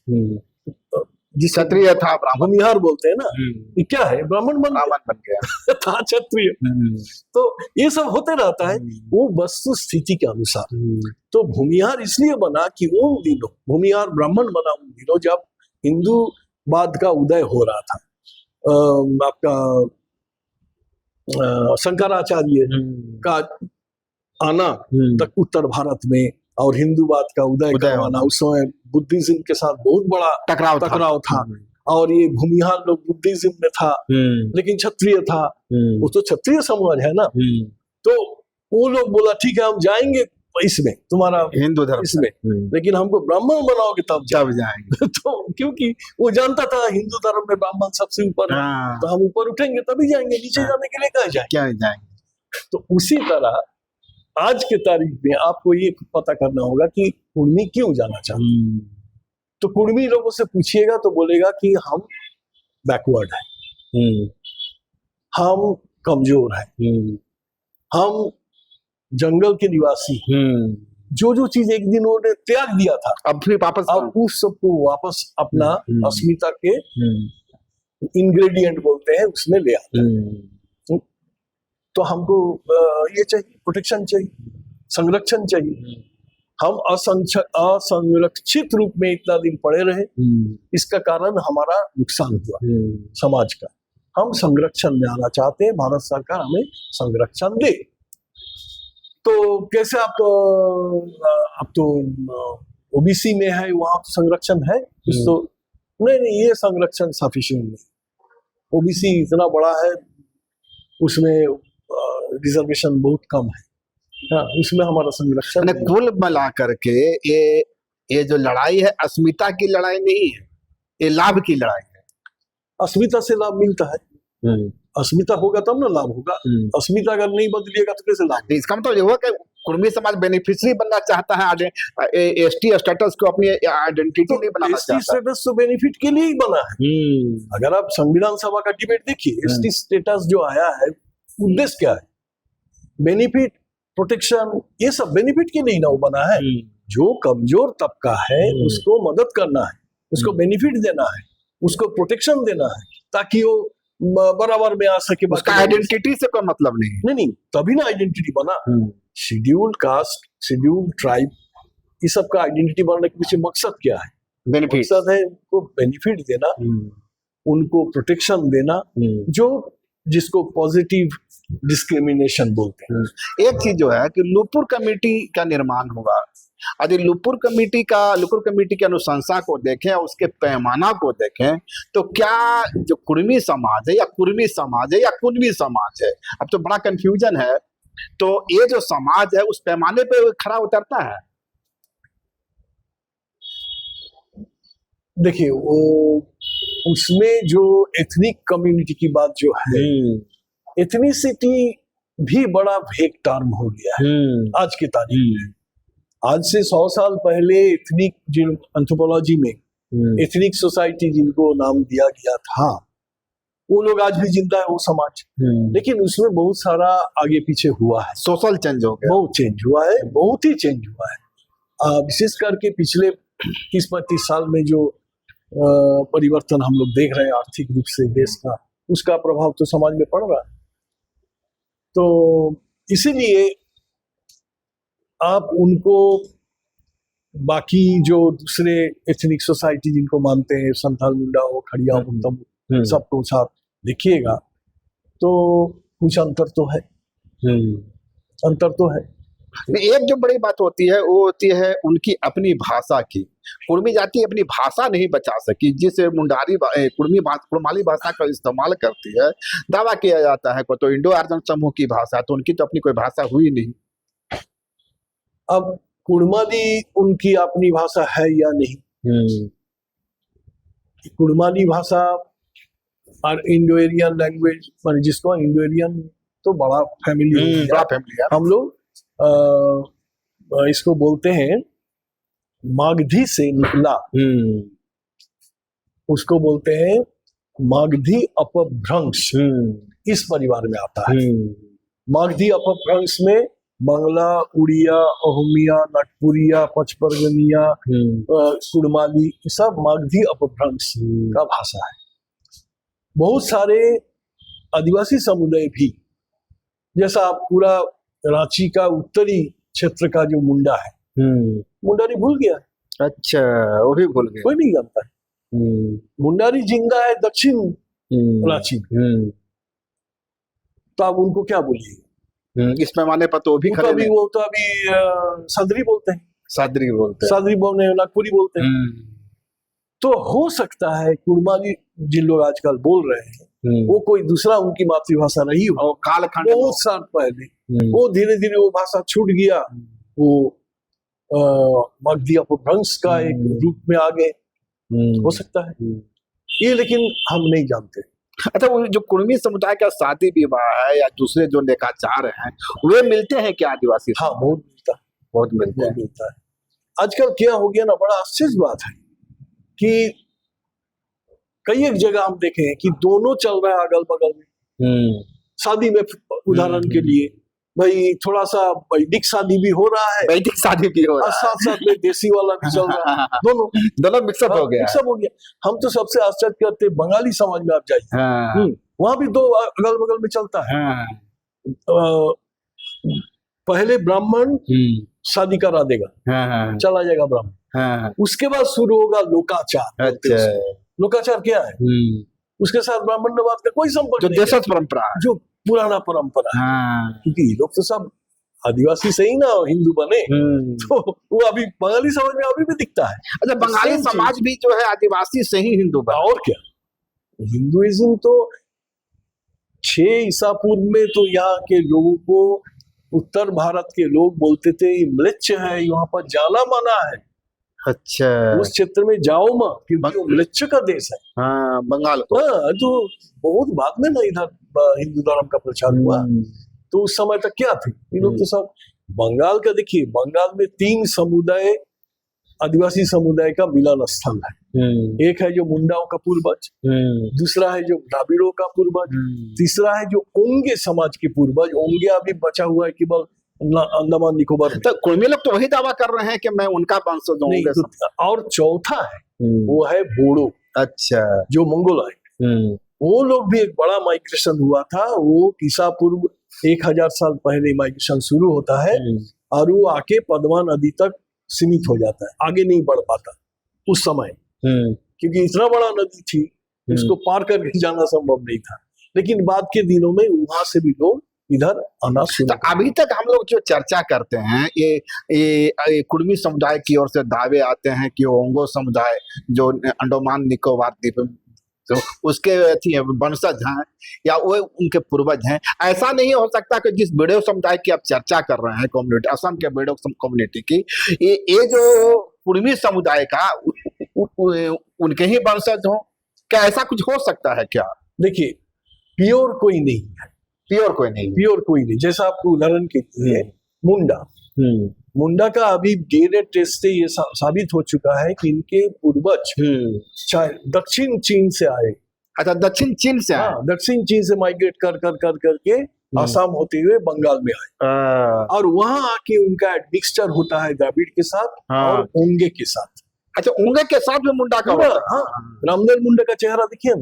जिस क्षत्रिय था, ब्राह्मण भूमिहार बोलते हैं ना, ये क्या है? ब्राह्मण बन गया था क्षत्रिय। तो ये सब होते रहता है वो वस्तु स्थिति के अनुसार। तो भूमिहार इसलिए बना कि उन दिनों भूमिहार ब्राह्मण बना उन दिनों जब हिंदूवाद का उदय हो रहा था। आपका शंकराचार्य का आना तक उत्तर भारत में और हिंदूवाद का उदय करवाना, उस समय बुद्धिज्म के साथ बहुत बड़ा टकराव था। और ये भूमिहार लोग बुद्धिज्म में था, लेकिन क्षत्रिय था, वो तो क्षत्रिय समाज है ना। तो वो लोग बोला ठीक है हम जाएंगे इसमें, तुम्हारा हिंदू धर्म इसमें, लेकिन हमको ब्राह्मण बनाओगे तब जाएंगे। तो क्योंकि वो जानता था हिंदू धर्म में ब्राह्मण सबसे ऊपर है, तो हम ऊपर उठेंगे तभी जाएंगे, नीचे जाने के लिए क्या जाएंगे। तो उसी तरह आज के तारीख में आपको ये पता करना होगा कि कुर्मी क्यों जाना चाहते। तो कुर्मी लोगों से पूछिएगा तो बोलेगा कि हम बैकवर्ड है, हम कमजोर है, हम जंगल के निवासी, जो चीज एक दिन उन्होंने त्याग दिया था अब फिर वापस, अब उस सबको वापस अपना अस्मिता के इंग्रेडिएंट बोलते हैं उसमें ले आते हैं। तो हमको ये चाहिए, प्रोटेक्शन चाहिए, संरक्षण चाहिए। हम असंरक्षित रूप में इतना दिन पड़े रहे, इसका कारण हमारा नुकसान हुआ समाज का। हम संरक्षण में आना चाहते हैं, भारत सरकार हमें संरक्षण दे। तो कैसे आप अब तो ओबीसी में है, वहां तो संरक्षण है तो नहीं, ये संरक्षण सफिशिएंट नहीं। ओबीसी इतना बड़ा है, उसमें रिजर्वेशन बहुत कम है, हाँ, उसमें हमारा संरक्षण। कुल मिला करके ये जो लड़ाई है अस्मिता की लड़ाई नहीं है, ये लाभ की लड़ाई है। अस्मिता से लाभ मिलता है, अस्मिता होगा तब ना लाभ होगा। अस्मिता अगर नहीं बदलिएगा तो कैसे लाभ? इसका मतलब ये हुआ कि कुर्मी समाज बेनिफिशियरी बनना चाहता है, एसटी स्टेटस को अपनी आइडेंटिटी नहीं बनाना चाहता। एसटी स्टेटस तो बेनिफिट के लिए ही बना है। अगर आप संविधान सभा का डिबेट देखिए, एसटी स्टेटस जो आया है उद्देश्य क्या है? बेनिफिट, प्रोटेक्शन, ये सब बेनिफिट के लिए ना वो बना है। जो कमजोर तबका है उसको मदद करना है, उसको बेनिफिट देना है, उसको प्रोटेक्शन देना है, ताकि वो बराबर में आ सके। उसका आइडेंटिटी से कोई मतलब नहीं, तभी ना आइडेंटिटी बना। शेड्यूल्ड कास्ट, शेड्यूल्ड ट्राइब, इस सब का आइडेंटिटी बनने के पीछे मकसद क्या है? बेनिफिट। मकसद है उनको बेनिफिट देना, उनको प्रोटेक्शन देना, जो जिसको पॉजिटिव डिस्क्रिमिनेशन बोलते हैं। एक चीज जो है कि लुपुर कमेटी का निर्माण हुआ, यदि लुपुर कमेटी की अनुशंसा को देखें और उसके पैमाना को देखें तो क्या जो कुर्मी समाज है या कुर्मी समाज है या कुनवी समाज है, अब तो बड़ा कंफ्यूजन है, तो ये जो समाज है उस पैमाने पे खरा उतरता है? देखिए, वो उसमें जो एथनिक कम्युनिटी की बात जो है, एथनिसिटी भी बड़ा भेग टर्म हो गया है आज की तारीख में। आज से 100 साल पहले एथनिक एंथ्रोपोलॉजी में एथनिक सोसाइटी जिनको नाम दिया गया था, वो लोग आज भी जिंदा है, वो समाज। लेकिन उसमें बहुत सारा आगे पीछे हुआ है, सोशल चेंज हो गया, बहुत चेंज हुआ है, बहुत ही चेंज हुआ है। विशेष करके पिछले 30-35 साल में जो परिवर्तन हम लोग देख रहे हैं आर्थिक रूप से देश का, उसका प्रभाव तो समाज में पड़ रहा है। तो इसीलिए आप उनको बाकी जो दूसरे एथनिक सोसाइटी जिनको मानते हैं, संथाल, मुंडा हो, खड़िया हो, सबको साथ देखिएगा तो कुछ अंतर तो है, अंतर तो है। एक जो बड़ी बात होती है वो होती है उनकी अपनी भाषा की। कुर्मी जाति अपनी भाषा नहीं बचा सकी, जिस कुड़माली भाषा का इस्तेमाल करती है। दावा किया जाता है को तो इंडो आर्यन समूह की भाषा, तो उनकी तो अपनी कोई भाषा हुई नहीं। अब कुड़माली उनकी अपनी भाषा है या नहीं? कुड़माली भाषा और इंडो एरियन लैंग्वेज, जिसको इंडो एरियन तो बड़ा फैमिली है। हम लोग इसको बोलते हैं मागधी से निकला, उसको बोलते हैं मागधी अपभ्रंश, इस परिवार में आता है। मागधी अपभ्रंश में बांग्ला, उड़िया, अहोमिया, नागपुरिया, पचपरगनिया, कुड़माली, ये सब मागधी अपभ्रंश का भाषा है। बहुत सारे आदिवासी समुदाय भी, जैसा पूरा रांची का उत्तरी क्षेत्र का जो मुंडा है, मुंडारी भूल गया। अच्छा, वो भी भूल गए, कोई नहीं जानता है। मुंडारी जिंदा है दक्षिण रांची में, तो आप उनको क्या बोलिए? इस पैमाने पर तो भी खड़े नहीं। वो तो अभी सदरी बोलते हैं, सादरी बोलते हैं, सादरी बोलते हैं, नागपुरी बोलते हैं। तो हो सकता है कुड़माली जिन लोग आजकल बोल रहे हैं वो कोई दूसरा उनकी मातृभाषा रही हो, कालखंड बहुत साल पहले वो धीरे धीरे वो भाषा छूट गया, वो मागधी अपभ्रंश का एक रूप में आ गए, हो सकता है ये, लेकिन हम नहीं जानते। अच्छा, वो जो कुर्मी समुदाय का शादी विवाह है या दूसरे जो लेखाचार हैं, वे मिलते हैं क्या आदिवासी? हाँ, बहुत मिलता है, बहुत मिलता है। आजकल क्या हो गया ना, बड़ा आश्चर्य बात है कि कई एक जगह हम देखे हैं कि दोनों चल रहा है अगल बगल में। शादी में उदाहरण के लिए भाई थोड़ा सा वैदिक शादी भी हो रहा है, वैदिक शादी भी हो रहा है, साथ साथ में देसी वाला भी चल रहा है, दोनों मिक्सअप हो गया, मिक्सअप हो गया। हम तो सबसे आश्चर्य करते बंगाली समाज में आप जाइए, वहां भी दो अगल बगल में चलता है। पहले ब्राह्मण शादी करा देगा, चला जाएगा ब्राह्मण, उसके बाद शुरू होगा लोकाचार। अच्छा, लोकाचार क्या है? उसके साथ ब्राह्मण ने बात का कोई संपर्क नहीं, देशज परंपरा है, जो पुराना परंपरा है, क्योंकि ये लोग तो सब आदिवासी से ही ना हिंदू बने, तो वो अभी बंगाली समाज में अभी भी दिखता है। अच्छा, बंगाली समाज भी जो है आदिवासी से ही हिंदू बना, और क्या। हिंदुइज्म तो 6 ईसा पूर्व में तो यहाँ के लोगों को, उत्तर भारत के लोग बोलते थे म्लेच्छ है, यहाँ पर जाना माना है। अच्छा, उस क्षेत्र में जाओ मत, क्योंकि वो म्लेच्छ का देश है। हाँ, बंगाल को। हाँ, तो बहुत बाद में ना इधर हिंदू धर्म का प्रचार हुआ, तो उस समय तक क्या थे ये लोग तो सब बंगाल का। देखिए, बंगाल में 3 समुदाय, आदिवासी समुदाय का मिलन स्थल है। एक है जो मुंडाओं का पूर्वज, दूसरा है जो द्राविड़ों का पूर्वज, तीसरा है जो ओंगे समाज के पूर्वज। ओंगे अभी बचा हुआ है केवल अंडमान निकोबार। तो कुर्मी लोग तो वही दावा कर रहे हैं कि मैं उनका वंशज हूं। तो और चौथा है वो है बोडो। अच्छा, जो मंगोलाइट, वो लोग भी एक बड़ा माइग्रेशन हुआ था। वो ईसा पूर्व 1000 साल पहले माइग्रेशन शुरू होता है और वो आके पद्मा नदी तक सीमित हो जाता है, आगे नहीं बढ़ पाता उस समय, क्योंकि इतना बड़ा नदी थी, उसको पार करके जाना संभव नहीं था। लेकिन बाद के दिनों में वहां से भी लोग इधर आना शुरू। तो अभी तक हम लोग जो चर्चा करते हैं, ये कुर्मी समुदाय की ओर से दावे आते हैं कि ओंगो समुदाय जो अंडमान निकोबार द्वीप, तो उसके वंशज हैं या वो उनके पूर्वज हैं। ऐसा नहीं हो सकता कि जिस बेड़ो समुदाय की आप चर्चा कर रहे हैं, कम्युनिटी, असम के बेड़ो कम्युनिटी की, ये जो कुर्मी समुदाय का उनके ही वंशज हो? क्या ऐसा कुछ हो सकता है क्या? देखिए, प्योर कोई नहीं है, प्योर कोई नहीं। जैसा आपको उदाहरण के लिए मुंडा का अभी डीएनए टेस्ट से ये साबित हो चुका है कि इनके पूर्वज चाहे दक्षिण चीन से आए। अच्छा, दक्षिण चीन से आए। दक्षिण चीन से माइग्रेट कर करके आसाम होते हुए बंगाल में आए और वहां आके उनका मिक्सचर होता है द्रविड़ के साथ और ओंगे के साथ। अच्छा, ओंगे के साथ भी मुंडा का होता है? हाँ, रामदल मुंडा का चेहरा देखिए,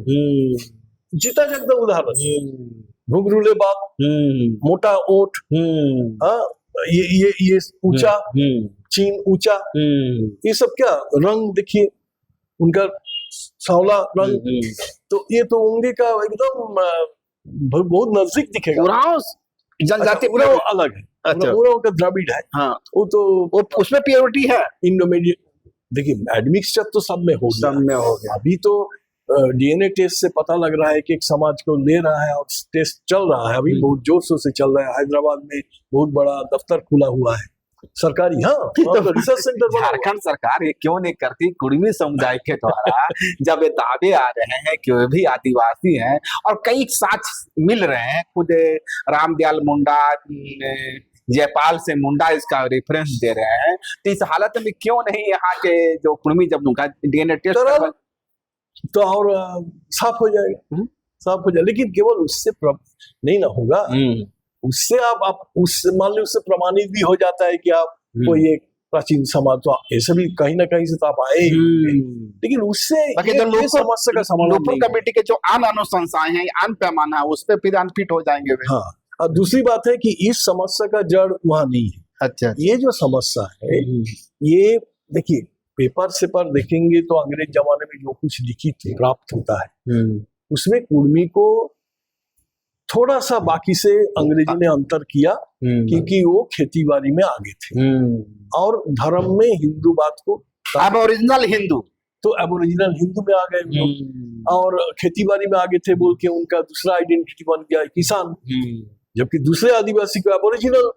जीता जागता उदाहरण, घुंघरूले बाल, मोटा ओठ, ये ऊंचा, चीन ऊंचा, ये सब क्या रंग देखिए उनका, सांवला रंग। तो ये तो ओंगे का एकदम बहुत नजदीक दिखेगा। जनजाति पूरा अलग है। अच्छा, पूरा उनका द्रविड़ है। हाँ, वो तो उसमें प्योरिटी है। इंडोमेडियन, देखिए एडमिक्सचर तो सब में हो गया। अभी तो डीएनए टेस्ट से पता लग रहा है कि एक समाज को ले रहा है और टेस्ट चल रहा है, अभी बहुत जोर शोर से चल रहा है। हैदराबाद में बहुत बड़ा दफ्तर खुला हुआ है सरकारी। हाँ, तो रिसर्च सेंटर। झारखंड सरकार ये क्यों नहीं करती कुर्मी समुदाय के द्वारा, जब ये दावे आ रहे हैं कि वे भी आदिवासी हैं और कई साक्ष्य मिल रहे हैं, खुद रामदयाल मुंडा जयपाल से मुंडा इसका रेफरेंस दे रहे हैं, तो इस हालत में क्यों नहीं यहाँ के जो कुर्मी जब उनका डीएनए टेस्ट तो और साफ हो जाएगा, साफ हो जाएगा। लेकिन केवल उससे नहीं ना होगा, उससे आप उससे मान लो उससे प्रमाणित भी हो जाता है कि आप कोई एक प्राचीन समाज, तो ऐसे भी कहीं ना कहीं से तो आप आए ही होंगे। लेकिन उससे ये समस्या का समाधान कमेटी के जो आन अनुशंसाएं हैं, आन पैमाना है, उस पर फिर अनफिट हो जाएंगे वे। हाँ, और दूसरी बात है कि इस समस्या का जड़ वहां नहीं है। अच्छा, ये जो समस्या है, ये देखिए पेपर से पर देखेंगे तो अंग्रेज जमाने में जो कुछ लिखित प्राप्त होता है उसमें कुर्मी को थोड़ा सा बाकी से अंग्रेजों ने अंतर किया, क्योंकि वो खेती बाड़ी में आगे थे और धर्म में हिंदूवाद को अब ओरिजिनल हिंदू, तो एबोरिजिनल हिंदू में आ गए और खेती बाड़ी में आगे थे बोल के उनका दूसरा आइडेंटिटी बन गया किसान, जबकि दूसरे आदिवासी को एबोरिजिनल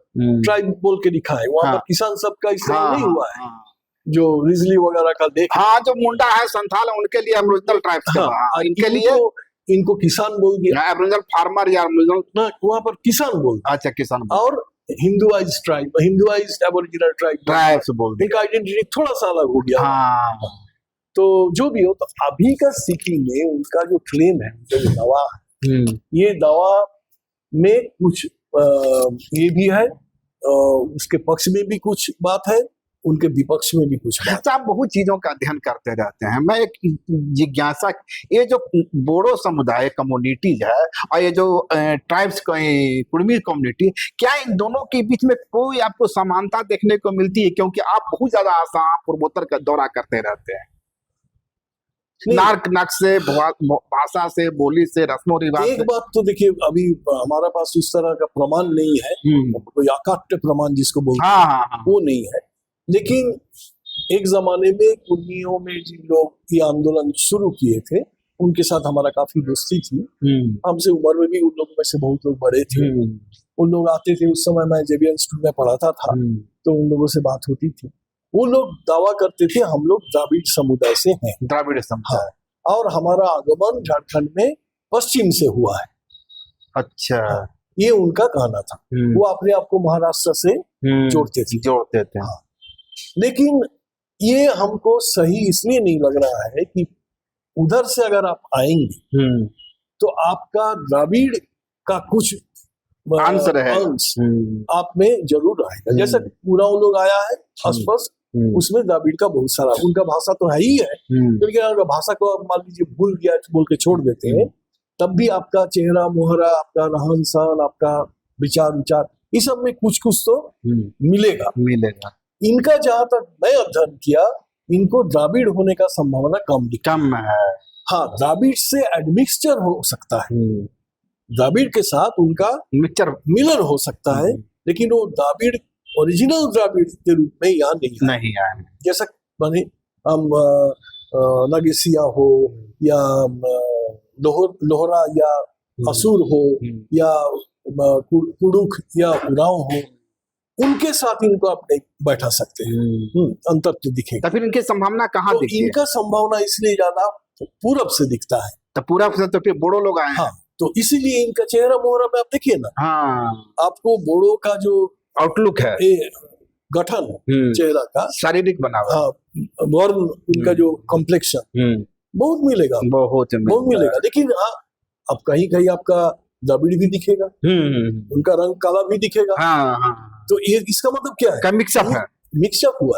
ट्राइब बोल के लिखा है। वहां पर किसान सबका इस्तेमाल नहीं हुआ है, जो रिजली वगैरह का देख, जो मुंडा है, संथाल है, उनके लिए ओरिजिनल ट्राइब, इनके लिए इनको किसान बोल दिया, एबोरिजिनल फार्मर या वहां पर किसान बोल, अच्छा किसान, और Hinduised tribe, Hinduised aboriginal tribe बोल, इनका आइडेंटिटी थोड़ा सा अलग हो गया। तो जो भी हो, तो अभी का स्थिति में उनका जो क्लेम है, जो दावा है, ये दावा में कुछ ये भी है, उसके पक्ष में भी कुछ बात है, उनके विपक्ष में भी कुछ बात। आप बहुत चीजों का अध्ययन करते रहते हैं, मैं एक जिज्ञासा, ये जो बोडो समुदाय कम्युनिटीज है और ये जो ट्राइब्स कुर्मी कम्युनिटी, क्या इन दोनों के बीच में कोई आपको समानता देखने को मिलती है? क्योंकि आप बहुत ज्यादा आसाम पूर्वोत्तर का दौरा करते रहते हैं, नाक से, भाषा से, बोली से, रस्मों रिवाज से। एक बात तो देखिए, अभी हमारा पास इस तरह का प्रमाण नहीं है, कोई अकाट्य प्रमाण जिसको बोलते हैं, वो नहीं है। लेकिन एक जमाने में कुर्मियों में जिन लोग ये आंदोलन शुरू किए थे, उनके साथ हमारा काफी दोस्ती थी। हमसे उम्र में भी उन लोगों में से बहुत लोग बड़े थे। उन लोग आते थे, उस समय मैं जेबीएन इंस्टीट्यूट में पढ़ाता था, तो उन लोगों से बात होती थी। वो लोग दावा करते थे हम लोग द्राविड़ समुदाय से हैं, द्राविड़ समुदाय, और हमारा आगमन झारखंड में पश्चिम से हुआ है। अच्छा, ये उनका कहना था। वो अपने आप को महाराष्ट्र से जोड़ते थे। हाँ। लेकिन ये हमको सही इसलिए नहीं लग रहा है कि उधर से अगर आप आएंगे तो आपका द्राविड़ का कुछ अंश आप में जरूर आएगा। जैसे पूरा लोग आया है स्पष्ट, उसमें द्राविड़ का बहुत सारा, उनका भाषा तो है ही है, लेकिन अगर भाषा को आप मान लीजिए भूल गया बोल के छोड़ देते हैं, तब भी आपका चेहरा मोहरा, आपका रहन सहन, आपका विचार, इस सब में कुछ तो मिलेगा। इनका जहां तक मैं अध्ययन किया, इनको द्राविड़ होने का संभावना कम है। हाँ, द्राविड़ से एडमिक्सचर हो सकता है, द्राविड़ के साथ उनका मिलन हो सकता है, लेकिन वो द्राविड़, ओरिजिनल द्राविड़ के रूप में यहाँ नहीं आए। जैसा माने हम नगेसिया हो या लोहरा या असुर हो या कुड़ुख या उराव हो, उनके साथ इनको आप नहीं बैठा सकते हैं। अंतर तो दिखेगा। तो फिर इनकी संभावना कहाँ दिखती है? इनका संभावना इसलिए ज्यादा पूरब से दिखता है। तो पूरब से तो फिर बोडो लोग आए। हाँ, तो इसीलिए इनका चेहरा मोहरा में आप देखिए ना, आपको बोडो का जो आउटलुक है, गठन चेहरा का, शारीरिक बनावट, वर्ण, उनका जो कॉम्प्लेक्शन बहुत मिलेगा, बहुत मिलेगा। लेकिन अब कहीं आपका द्रविड़ भी दिखेगा, उनका रंग काला भी दिखेगा। तो ये इसका मतलब क्या है? मिक्सअप है, मिक्सअप हुआ है।